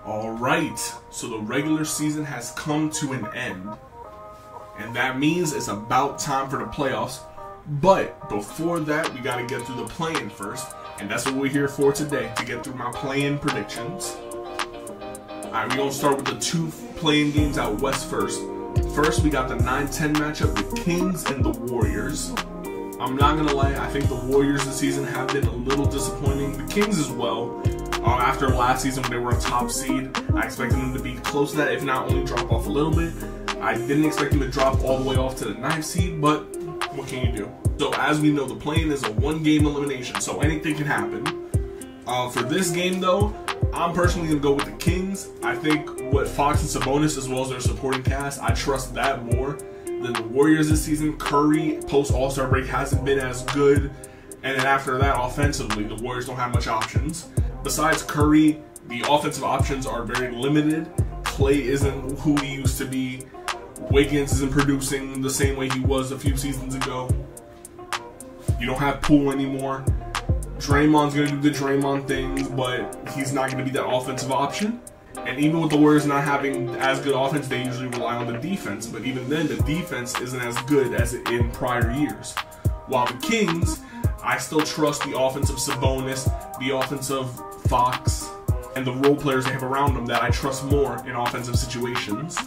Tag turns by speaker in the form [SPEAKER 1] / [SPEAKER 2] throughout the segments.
[SPEAKER 1] Alright, so the regular season has come to an end. And that means it's about time for the playoffs. But before that, we got to get through the play-in first. And that's what we're here for today, to get through my play-in predictions. Alright, we're going to start with the two play-in games out west first. First, we got the 9-10 matchup, the Kings and the Warriors. I'm not going to lie, I think the Warriors this season have been a little disappointing. The Kings as well. After last season when they were a top seed, I expected them to be close to that, if not only drop off a little bit. I didn't expect them to drop all the way off to the 9th seed, but what can you do? So as we know, the play-in is a one-game elimination, so anything can happen. For this game though, I'm personally going to go with the Kings. I think with Fox and Sabonis as well as their supporting cast, I trust that more than the Warriors this season. Curry, post-All-Star break, hasn't been as good. And then after that, offensively, the Warriors don't have much options. Besides Curry, the offensive options are very limited. Clay isn't who he used to be. Wiggins isn't producing the same way he was a few seasons ago. You don't have Poole anymore. Draymond's going to do the Draymond things, but he's not going to be that offensive option. And even with the Warriors not having as good offense, they usually rely on the defense. But even then, the defense isn't as good as in prior years. While the Kings, I still trust the offense of Sabonis, the offense of Fox, and the role players they have around them that I trust more in offensive situations.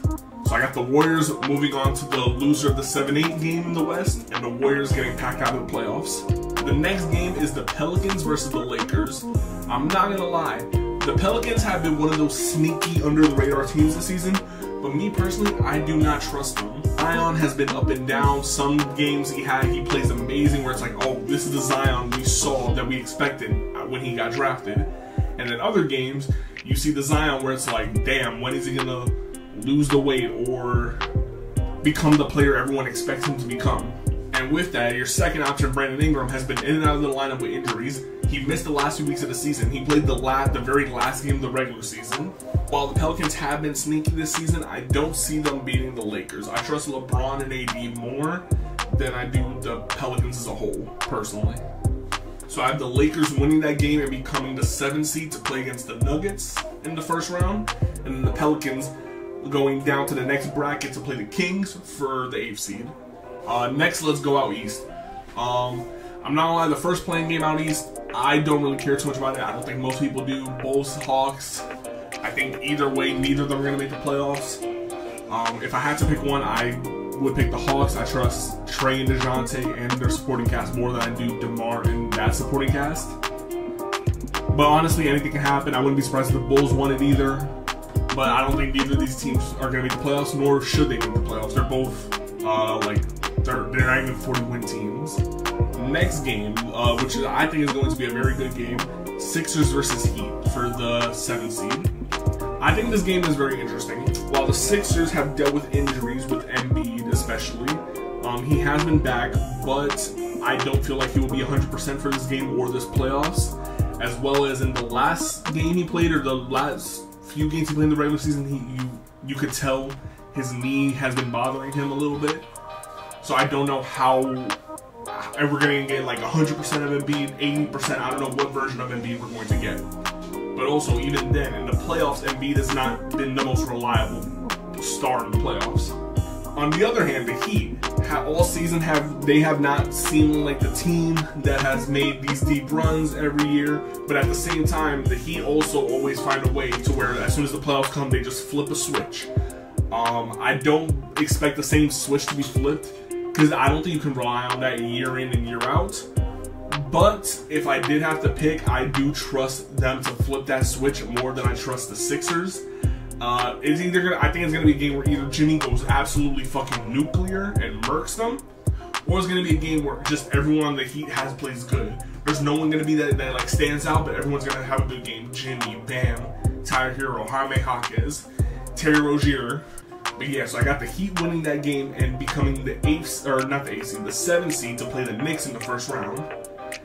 [SPEAKER 1] So I got the Warriors moving on to the loser of the 7-8 game in the West, and the Warriors getting packed out of the playoffs. The next game is the Pelicans versus the Lakers. I'm not going to lie, the Pelicans have been one of those sneaky under-the-radar teams this season, but me personally, I do not trust them. Zion has been up and down. Some games he plays amazing where it's like, oh, this is the Zion we saw that we expected when he got drafted. And then other games, you see the Zion where it's like, damn, when is he going to lose the weight or become the player everyone expects him to become? And with that, your second option, Brandon Ingram, has been in and out of the lineup with injuries. He missed the last 2 weeks of the season. He played the very last game of the regular season. While the Pelicans have been sneaky this season, I don't see them beating the Lakers. I trust LeBron and AD more than I do the Pelicans as a whole, personally. So I have the Lakers winning that game and becoming the 7th seed to play against the Nuggets in the first round. And then the Pelicans going down to the next bracket to play the Kings for the 8th seed. Next, let's go out east. I'm not gonna lie, the first playing game out east, I don't really care too much about it. I don't think most people do. Bulls, Hawks. I think either way, neither of them are gonna make the playoffs. If I had to pick one, I would pick the Hawks. I trust Trey and DeJounte and their supporting cast more than I do DeMar and that supporting cast. But honestly, anything can happen. I wouldn't be surprised if the Bulls won it either. But I don't think either of these teams are gonna make the playoffs, nor should they make the playoffs. They're both they're not even 40-win teams. Next game, which I think is going to be a very good game, Sixers versus Heat for the 7th seed. I think this game is very interesting. While the Sixers have dealt with injuries, with Embiid especially, he has been back, but I don't feel like he will be 100% for this game or this playoffs. As well as in the last game he played, or the last few games he played in the regular season, you could tell his knee has been bothering him a little bit. So I don't know how we're going to get like 100% of Embiid, 80%. I don't know what version of Embiid we're going to get. But also, even then, in the playoffs, Embiid has not been the most reliable star in the playoffs. On the other hand, the Heat, all season have not seemed like the team that has made these deep runs every year. But at the same time, the Heat also always find a way to where as soon as the playoffs come, they just flip a switch. I don't expect the same switch to be flipped, because I don't think you can rely on that year in and year out. But if I did have to pick, I do trust them to flip that switch more than I trust the Sixers. I think it's gonna be a game where either Jimmy goes absolutely fucking nuclear and murks them, or it's gonna be a game where just everyone on the Heat plays good. There's no one gonna be that like stands out, but everyone's gonna have a good game. Jimmy, Bam, Tyler Hero, Jaime Jaquez, Terry Rozier. But yeah, so I got the Heat winning that game and becoming the 7th seed to play the Knicks in the first round.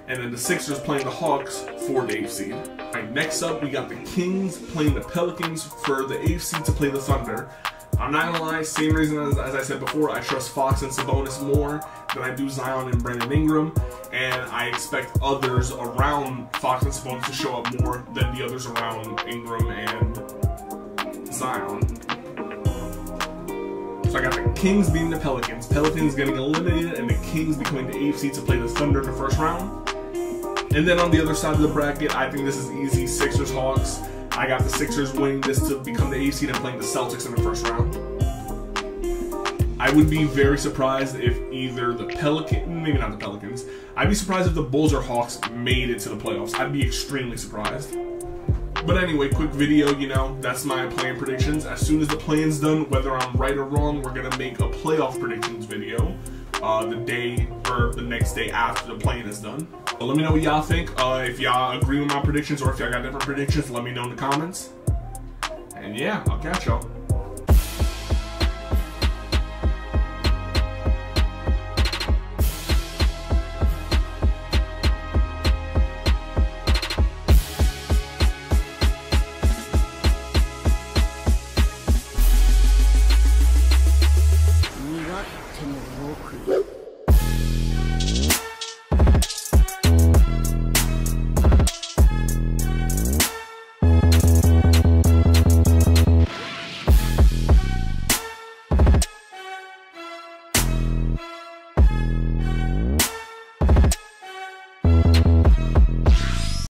[SPEAKER 1] And then the Sixers playing the Hawks for the 8th seed. Alright, next up we got the Kings playing the Pelicans for the 8th seed to play the Thunder. I'm not gonna lie, same reason as I said before, I trust Fox and Sabonis more than I do Zion and Brandon Ingram. And I expect others around Fox and Sabonis to show up more than the others around Ingram and Zion. So I got the Kings beating the Pelicans. Pelicans getting eliminated, and the Kings becoming the 8th seed to play the Thunder in the first round. And then on the other side of the bracket, I think this is easy. Sixers, Hawks. I got the Sixers winning this to become the 8th seed and playing the Celtics in the first round. I would be very surprised if either the Pelicans, maybe not the Pelicans, I'd be surprised if the Bulls or Hawks made it to the playoffs. I'd be extremely surprised. But anyway, quick video, you know, that's my play-in predictions. As soon as the play-in's done, whether I'm right or wrong, we're going to make a playoff predictions video the day or the next day after the play-in is done. So let me know what y'all think. If y'all agree with my predictions or if y'all got different predictions, let me know in the comments. And yeah, I'll catch y'all.
[SPEAKER 2] What?